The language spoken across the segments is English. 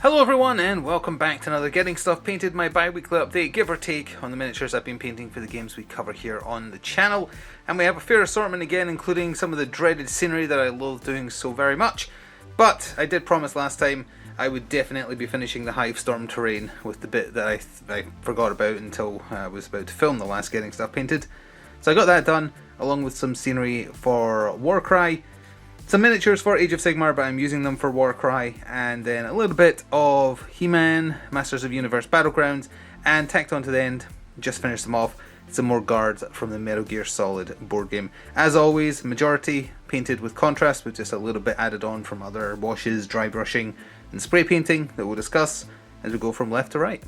Hello everyone and welcome back to another Getting Stuff Painted, my bi-weekly update, give or take, on the miniatures I've been painting for the games we cover here on the channel. And we have a fair assortment again, including some of the dreaded scenery that I love doing so very much. But I did promise last time I would definitely be finishing the Hivestorm terrain with the bit that I forgot about until I was about to film the last Getting Stuff Painted. So I got that done, along with some scenery for Warcry, some miniatures for Age of Sigmar, but I'm using them for Warcry, and then a little bit of He-Man, Masters of Universe Battlegrounds, and tacked on to the end, just finished them off, some more guards from the Metal Gear Solid board game. As always, majority painted with contrast, with just a little bit added on from other washes, dry brushing, and spray painting that we'll discuss as we go from left to right.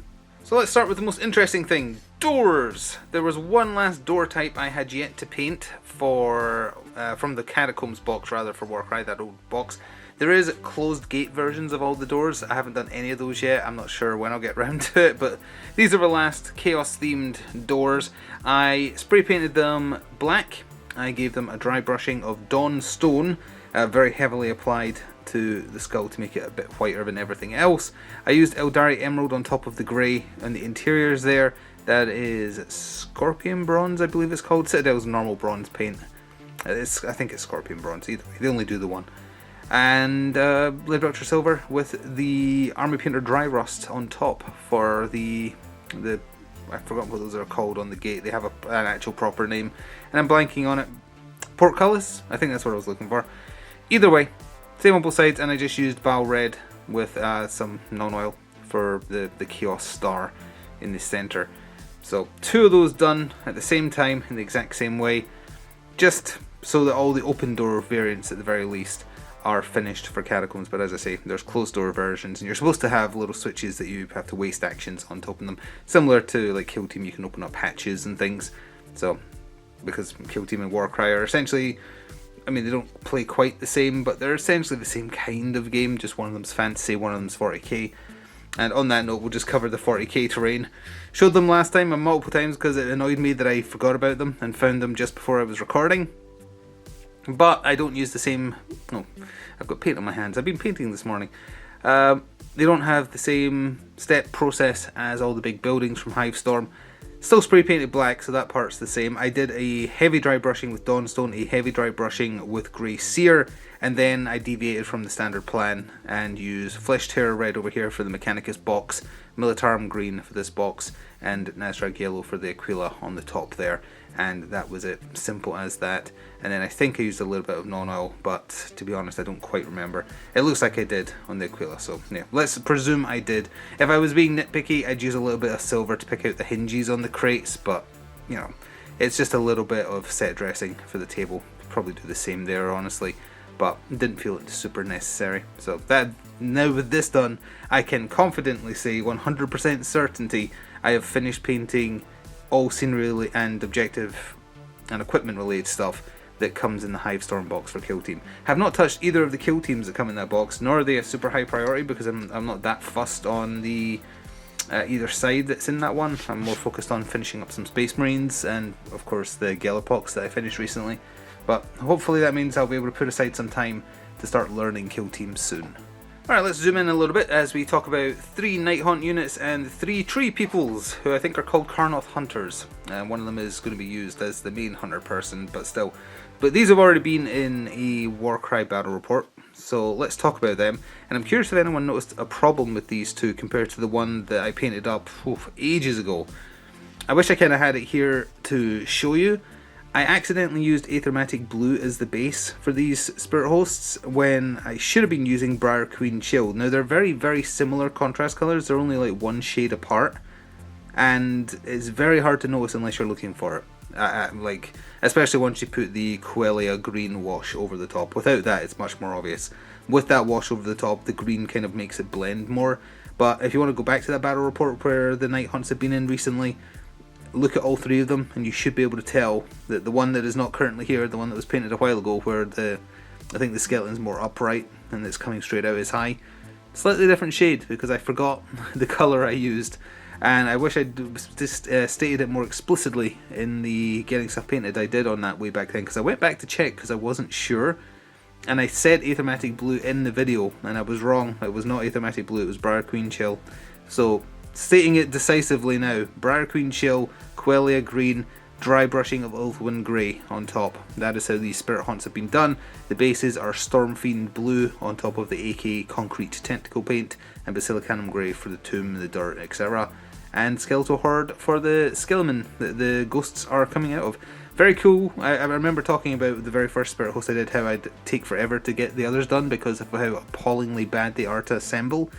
So let's start with the most interesting thing, doors. There was one last door type I had yet to paint for from the Catacombs box, rather, for Warcry, that old box. There is closed gate versions of all the doors. I haven't done any of those yet. I'm not sure when I'll get around to it, but these are the last Chaos themed doors. I spray painted them black. I gave them a dry brushing of Dawn Stone, very heavily applied to the skull to make it a bit whiter than everything else. I used Eldari Emerald on top of the grey on the interiors there. That is Scorpion Bronze, I believe it's called. Citadel's normal bronze paint. I think it's Scorpion Bronze, either way. They only do the one. And Lead Doctor Silver with the Army Painter Dry Rust on top for the I forgot what those are called on the gate. They have an actual proper name, and I'm blanking on it. Portcullis? I think that's what I was looking for. Either way, same on both sides, and I just used Val Red with some non-oil for the Chaos Star in the center. So two of those done at the same time in the exact same way, just so that all the open door variants at the very least are finished for Catacombs. But as I say, there's closed door versions, and you're supposed to have little switches that you have to waste actions on to open them. Similar to like Kill Team, you can open up hatches and things. So because Kill Team and Warcry are essentially, I mean, they don't play quite the same, but they're essentially the same kind of game, just one of them's fantasy, one of them's 40k. And on that note, we'll just cover the 40k terrain. Showed them last time and multiple times because it annoyed me that I forgot about them and found them just before I was recording. But I don't use the same... Oh, I've got paint on my hands. I've been painting this morning. They don't have the same step process as all the big buildings from Hivestorm. Still spray painted black, so that part's the same. I did a heavy dry brushing with Dawnstone, a heavy dry brushing with Grey Seer, and then I deviated from the standard plan and used Flesh Terror Red over here for the Mechanicus box, Militarum Green for this box, and Nazrag Yellow for the Aquila on the top there. And that was it, simple as that. And then I think I used a little bit of non-oil, but to be honest I don't quite remember. It looks like I did on the Aquila, so yeah, let's presume I did. If I was being nitpicky, I'd use a little bit of silver to pick out the hinges on the crates, but you know, it's just a little bit of set dressing for the table. Probably do the same there, honestly, but didn't feel it super necessary. So that, now with this done, I can confidently say 100% certainty I have finished painting all scenery and objective and equipment related stuff that comes in the Hivestorm box for Kill Team. Have not touched either of the Kill Teams that come in that box, nor are they a super high priority because I'm not that fussed on the either side that's in that one. I'm more focused on finishing up some Space Marines and of course the Galapox that I finished recently. But hopefully that means I'll be able to put aside some time to start learning Kill Teams soon. Alright, let's zoom in a little bit as we talk about 3 Nighthaunt units and 3 Tree Peoples, who I think are called Karnoth Hunters. One of them is going to be used as the main hunter person, but still. But these have already been in a Warcry battle report, so let's talk about them. And I'm curious if anyone noticed a problem with these two compared to the one that I painted up ages ago. I wish I kind of had it here to show you. I accidentally used Aethermatic Blue as the base for these Spirit Hosts when I should have been using Briar Queen Chill. Now they're very, very similar contrast colours, they're only like one shade apart, and it's very hard to notice unless you're looking for it. Like, especially once you put the Quelea green wash over the top. Without that, it's much more obvious. With that wash over the top, the green kind of makes it blend more. But if you want to go back to that battle report where the Night Hunts have been in recently, look at all 3 of them and you should be able to tell that the one that is not currently here, the one that was painted a while ago, where I think the skeleton's more upright and it's coming straight out is high. Slightly different shade because I forgot the colour I used, and I wish I'd just stated it more explicitly in the Getting Stuff Painted I did on that way back then, because I went back to check because I wasn't sure, And I said Aethermatic Blue in the video, and I was wrong. It was not Aethermatic Blue, it was Briarqueen Chill. So, stating it decisively now, Briarqueen Chill, Quelea Green, dry brushing of Ulthuan Grey on top. That is how these Spirit Haunts have been done. The bases are Stormfiend Blue on top of the AK Concrete Tentacle Paint, and Basilicanum Grey for the tomb, the dirt, etc. And Skeletal Horde for the Skelemen that the ghosts are coming out of. Very cool. I remember talking about the very first Spirit Host I did, how I'd take forever to get the others done because of how appallingly bad they are to assemble.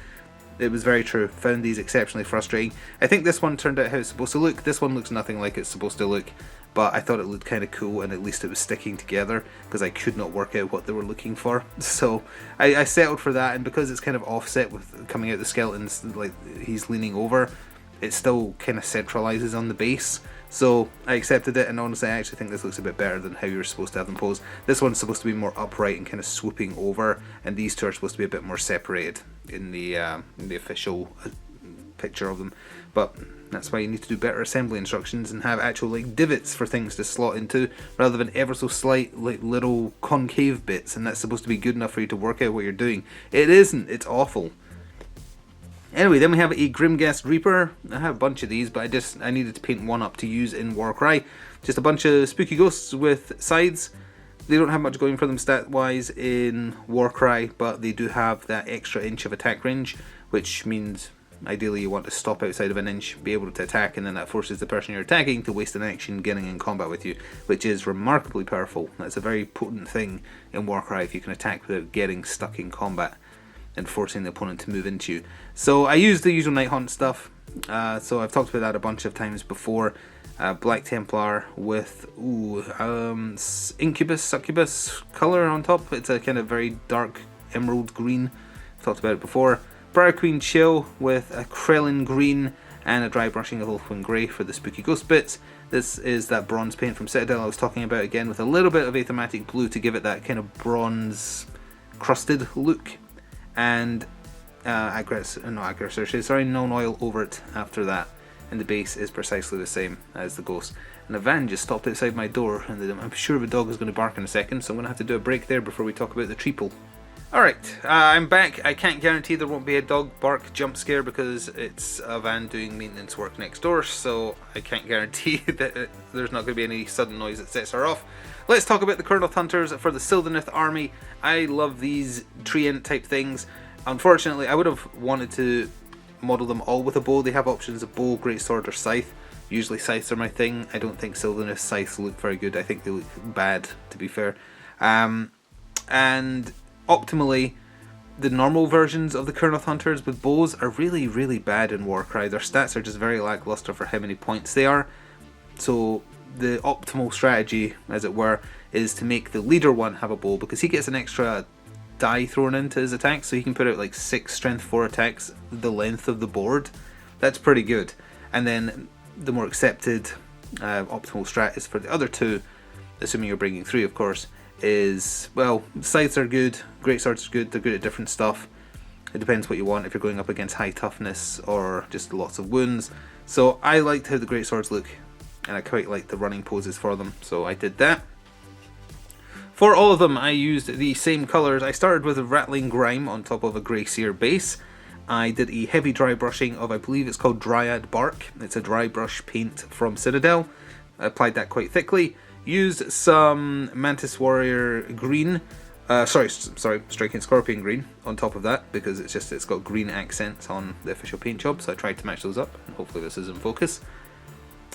It was very true. Found these exceptionally frustrating. I think this one turned out how it's supposed to look. This one looks nothing like it's supposed to look, but I thought it looked kind of cool, and at least it was sticking together because I could not work out what they were looking for. So I settled for that, and because it's kind of offset with coming out the skeletons, like he's leaning over, it still kind of centralizes on the base. So I accepted it, and honestly I actually think this looks a bit better than how you were supposed to have them posed. This one's supposed to be more upright and kind of swooping over, and these two are supposed to be a bit more separated in the official picture of them. But that's why you need to do better assembly instructions and have actual like divots for things to slot into, rather than ever so slight like little concave bits, and that's supposed to be good enough for you to work out what you're doing. It isn't, it's awful. Anyway, then we have a Grimghast Reaper. I have a bunch of these, but I needed to paint one up to use in Warcry. Just a bunch of spooky ghosts with sides. They don't have much going for them stat-wise in Warcry, but they do have that extra inch of attack range, which means ideally you want to stop outside of an inch, be able to attack, and then that forces the person you're attacking to waste an action getting in combat with you, which is remarkably powerful. That's a very potent thing in Warcry if you can attack without getting stuck in combat and forcing the opponent to move into you. So I use the usual Nighthaunt stuff. So I've talked about that a bunch of times before. Black Templar with Incubus, Succubus colour on top. It's a kind of very dark emerald green. I've talked about it before. Briarqueen Chill with a Krellin green and a dry brushing of Ulthuan Grey for the spooky ghost bits. This is that bronze paint from Citadel I was talking about again, with a little bit of Aethermatic Blue to give it that kind of bronze crusted look. And known oil over it after that, and the base is precisely the same as the ghost. And a van just stopped outside my door, and I'm sure the dog is going to bark in a second, so I'm going to have to do a break there before we talk about the treeple. Alright, I'm back. I can't guarantee there won't be a dog bark jump scare because it's a van doing maintenance work next door, so I can't guarantee that there's not going to be any sudden noise that sets her off. Let's talk about the Kurnoth Hunters for the Sylvaneth army. I love these treant type things. Unfortunately, I would have wanted to model them all with a bow. They have options of bow, greatsword, or scythe. Usually scythes are my thing. I don't think Sylvaneth scythes look very good. I think they look bad, to be fair. And optimally, the normal versions of the Kurnoth Hunters with bows are really, really bad in Warcry. Their stats are just very lackluster for how many points they are. So the optimal strategy, as it were, is to make the leader one have a bow, because he gets an extra die thrown into his attacks, so he can put out like 6 strength 4 attacks the length of the board. That's pretty good. And then the more accepted optimal strat is for the other two, assuming you're bringing 3 of course, is, well, scythes are good, greatswords are good, they're good at different stuff. It depends what you want, if you're going up against high toughness or just lots of wounds. So I liked how the greatswords look, and I quite like the running poses for them, so I did that. For all of them I used the same colours. I started with a Rattling Grime on top of a Grey Seer base. I did a heavy dry brushing of, I believe it's called Dryad Bark. It's a dry brush paint from Citadel. I applied that quite thickly. Used some Mantis Warrior Green, Striking Scorpion Green on top of that, because it's got green accents on the official paint job, so I tried to match those up, and hopefully this is in focus.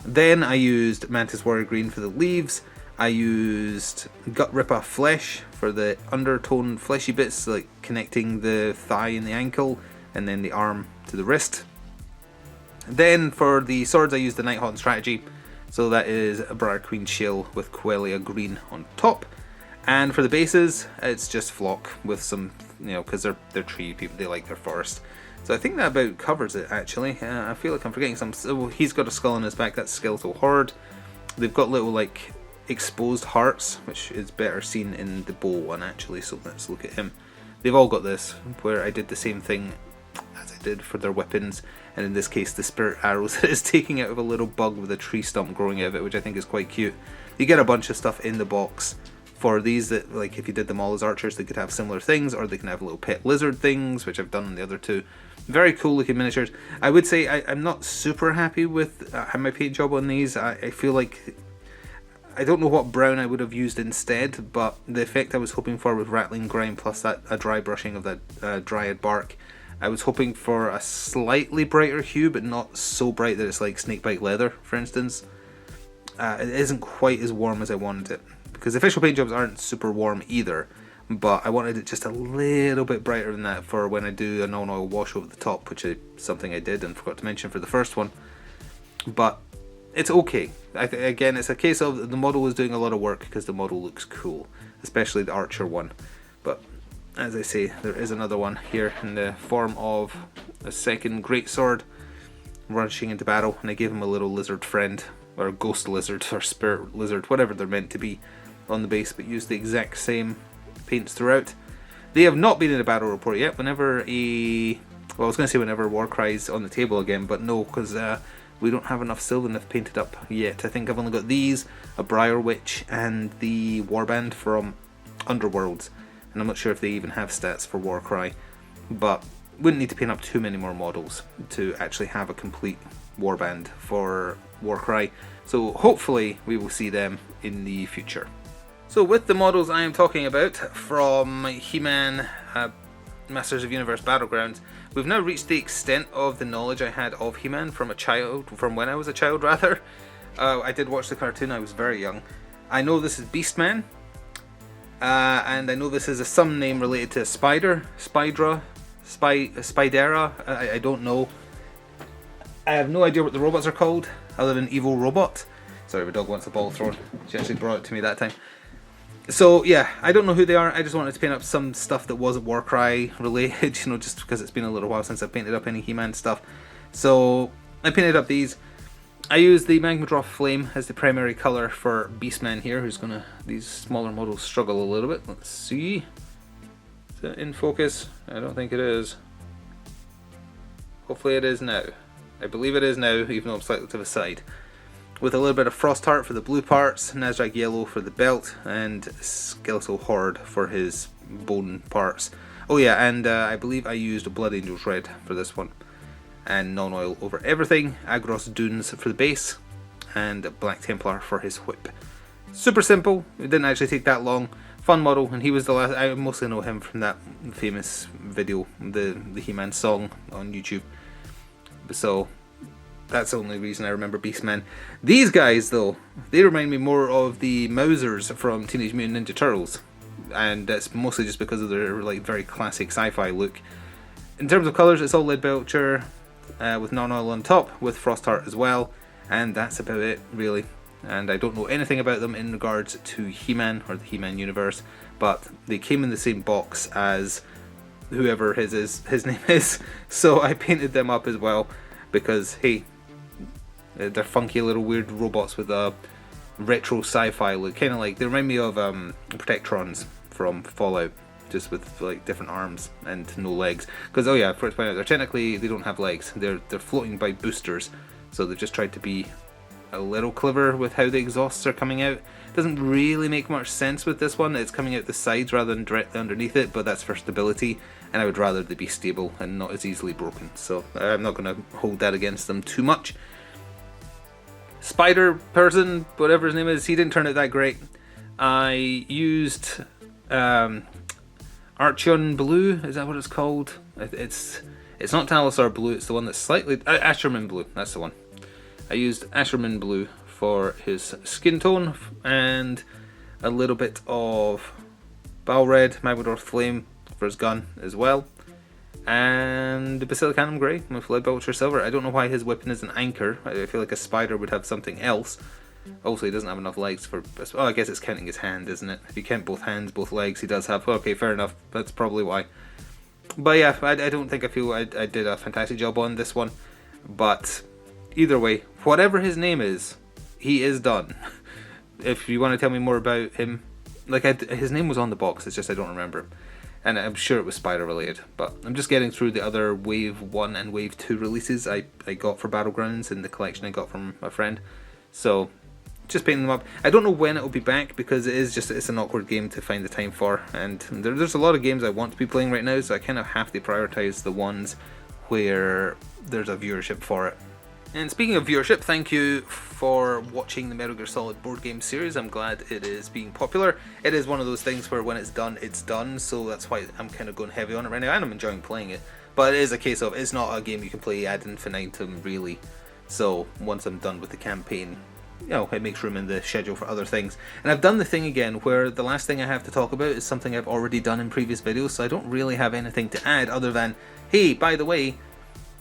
Then I used Mantis Warrior Green for the leaves. I used Gut Ripper Flesh for the undertone fleshy bits, like connecting the thigh and the ankle, and then the arm to the wrist. Then for the swords I used the Nighthaunt strategy, so that is a Briarqueen Chill with Quelea Green on top. And for the bases, it's just Flock with some, because they're tree people, they like their forest. So I think that about covers it, actually. I feel like I'm forgetting some. So he's got a skull on his back, that's Skeletal Horde. They've got little, like, exposed hearts, which is better seen in the bow one, actually, so let's look at him. They've all got this, where I did the same thing as I did for their weapons, and in this case the spirit arrows that is taking out of a little bug with a tree stump growing out of it, which I think is quite cute. You get a bunch of stuff in the box for these, that like if you did them all as archers, they could have similar things, or they can have little pet lizard things, which I've done on the other two. Very cool looking miniatures. I would say I'm not super happy with how my paint job on these. I feel like I don't know what brown I would have used instead, but the effect I was hoping for with rattling grime plus that a dry brushing of that dryad bark, I was hoping for a slightly brighter hue, but not so bright that it's like snakebite leather, for instance. It isn't quite as warm as I wanted it, because the official paint jobs aren't super warm either, but I wanted it just a little bit brighter than that for when I do a non-oil wash over the top, which is something I did and forgot to mention for the first one. But it's okay. Again, it's a case of the model was doing a lot of work because the model looks cool, especially the Archer one. But as I say, there is another one here in the form of a second greatsword rushing into battle, and I gave him a little lizard friend, or ghost lizard, or spirit lizard, whatever they're meant to be on the base, but used the exact same paints throughout. They have not been in a battle report yet. Whenever I was going to say whenever Warcry's on the table again, but no, because we don't have enough Sylvaneth painted up yet. I think I've only got these, a Briar Witch, and the Warband from Underworlds, and I'm not sure if they even have stats for Warcry, but wouldn't need to paint up too many more models to actually have a complete Warband for Warcry, so hopefully we will see them in the future. So with the models I am talking about from He-Man Masters of Universe Battlegrounds, we've now reached the extent of the knowledge I had of He-Man from when I was a child rather. I did watch the cartoon, I was very young. I know this is Beastman, and I know this is some name related to a spider, Spydra, Spidera, I don't know. I have no idea what the robots are called, other than Evil Robot. Sorry, my dog wants a ball thrown. She actually brought it to me that time. So yeah, I don't know who they are. I just wanted to paint up some stuff that wasn't Warcry related, you know, just because it's been a little while since I've painted up any He-Man stuff. So I painted up these. I used the Magmadroth Flame as the primary colour for Beastman here, who's gonna, these smaller models struggle a little bit. Let's see. Is it in focus? I don't think it is. Hopefully it is now. I believe it is now, even though I'm slightly to the side. With a little bit of Frostheart for the blue parts, Nazrak Yellow for the belt, and Skeletal Horde for his bone parts. Oh yeah, and I believe I used Blood Angels Red for this one. And non-oil over everything, Agros Dunes for the base, and Black Templar for his whip. Super simple, it didn't actually take that long. Fun model, and he was the last, I mostly know him from that famous video, the He-Man song on YouTube. So that's the only reason I remember Beastman. These guys, though, they remind me more of the Mousers from Teenage Mutant Ninja Turtles, and that's mostly just because of their like very classic sci-fi look. In terms of colours, it's all Lead Belcher with non-oil on top, with Frostheart as well, and that's about it, really. And I don't know anything about them in regards to He-Man or the He-Man universe, but they came in the same box as whoever his name is, so I painted them up as well, because hey, they're funky little weird robots with a retro sci-fi look, kind of like, they remind me of Protectrons from Fallout, just with like different arms and no legs. Because oh yeah, first point out, they don't have legs, they're floating by boosters, so they've just tried to be a little clever with how the exhausts are coming out. Doesn't really make much sense with this one, it's coming out the sides rather than directly underneath it, but that's for stability, and I would rather they be stable and not as easily broken, so I'm not going to hold that against them too much. Spider person, whatever his name is, he didn't turn out that great. I used Archeon Blue, is that what it's called? It's not Talisar Blue, it's the one that's slightly... Asherman Blue, that's the one. I used Asherman Blue for his skin tone, and a little bit of Balred, Magmadroth Flame for his gun as well. And the Basilicanum Grey with Lead Belcher Silver. I don't know why his weapon is an anchor. I feel like a spider would have something else. Also, he doesn't have enough legs for... Oh, I guess it's counting his hand, isn't it? If you count both hands, both legs, he does have... Okay, fair enough. That's probably why. But yeah, I don't think I did a fantastic job on this one. But either way, whatever his name is, he is done. If you want to tell me more about him... Like, his name was on the box, it's just I don't remember. And I'm sure it was Spider related, but I'm just getting through the other Wave 1 and Wave 2 releases I got for Battlegrounds in the collection I got from a friend. So just painting them up. I don't know when it'll be back because it's an awkward game to find the time for, and there's a lot of games I want to be playing right now, so I kind of have to prioritize the ones where there's a viewership for it. And speaking of viewership, thank you for watching the Metal Gear Solid board game series. I'm glad it is being popular. It is one of those things where when it's done, so that's why I'm kind of going heavy on it right now, and I'm enjoying playing it. But it is a case of, it's not a game you can play ad infinitum, really. So once I'm done with the campaign, you know, it makes room in the schedule for other things. And I've done the thing again where the last thing I have to talk about is something I've already done in previous videos, so I don't really have anything to add other than, hey, by the way,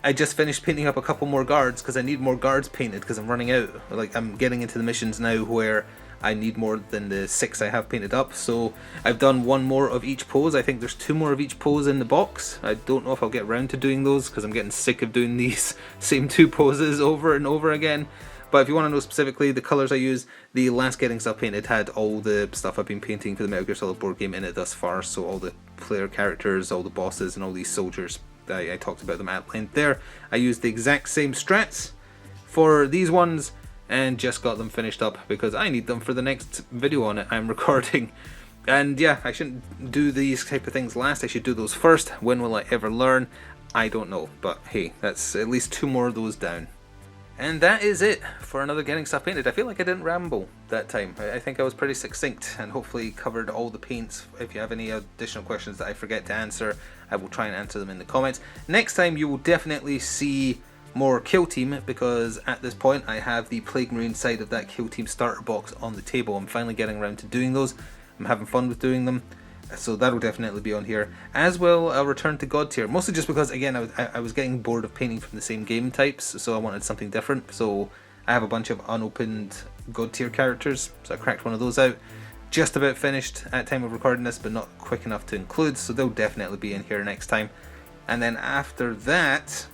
I just finished painting up a couple more guards because I need more guards painted because I'm running out. Like, I'm getting into the missions now where I need more than the 6 I have painted up. So I've done 1 more of each pose. I think there's 2 more of each pose in the box. I don't know if I'll get around to doing those because I'm getting sick of doing these same 2 poses over and over again. But if you want to know specifically the colours I use, the last Getting Stuff Painted had all the stuff I've been painting for the Metal Gear Solid board game in it thus far. So all the player characters, all the bosses, and all these soldiers. I talked about them at length there. I used the exact same strats for these ones and just got them finished up because I need them for the next video on it I'm recording. And yeah, I shouldn't do these type of things last, I should do those first. When will I ever learn? I don't know, but hey, that's at least 2 more of those down. And that is it for another Getting Stuff Painted. I feel like I didn't ramble that time. I think I was pretty succinct and hopefully covered all the paints. If you have any additional questions that I forget to answer, I will try and answer them in the comments. Next time you will definitely see more Kill Team because at this point I have the Plague Marine side of that Kill Team starter box on the table. I'm finally getting around to doing those. I'm having fun with doing them. So that'll definitely be on here. As well, I'll return to God Tier. Mostly just because, again, I was getting bored of painting from the same game types, so I wanted something different. So I have a bunch of unopened God Tier characters, so I cracked one of those out. Just about finished at time of recording this, but not quick enough to include, so they'll definitely be in here next time. And then after that,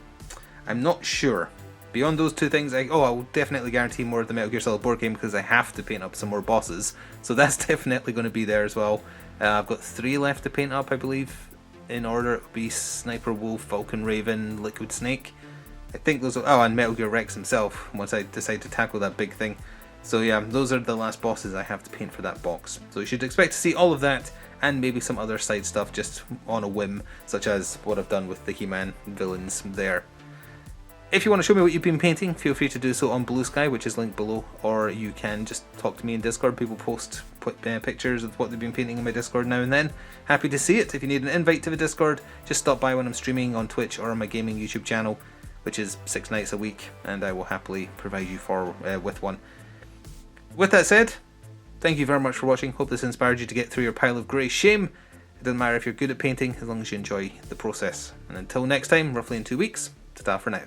I'm not sure. Beyond those 2 things, I will definitely guarantee more of the Metal Gear Solid board game because I have to paint up some more bosses. So that's definitely going to be there as well. I've got 3 left to paint up, I believe. In order, it would be Sniper Wolf, Vulcan Raven, Liquid Snake. I think those are... Oh, and Metal Gear Rex himself, once I decide to tackle that big thing. So yeah, those are the last bosses I have to paint for that box. So you should expect to see all of that, and maybe some other side stuff just on a whim, such as what I've done with the He-Man villains there. If you want to show me what you've been painting, feel free to do so on Blue Sky, which is linked below, or you can just talk to me in Discord. People post pictures of what they've been painting in my Discord now and then. Happy to see it. If you need an invite to the Discord, just stop by when I'm streaming on Twitch or on my gaming YouTube channel, which is 6 nights a week, and I will happily provide you with one. With that said, thank you very much for watching. Hope this inspired you to get through your pile of grey shame. It doesn't matter if you're good at painting, as long as you enjoy the process. And until next time, roughly in 2 weeks, ta-ta for now.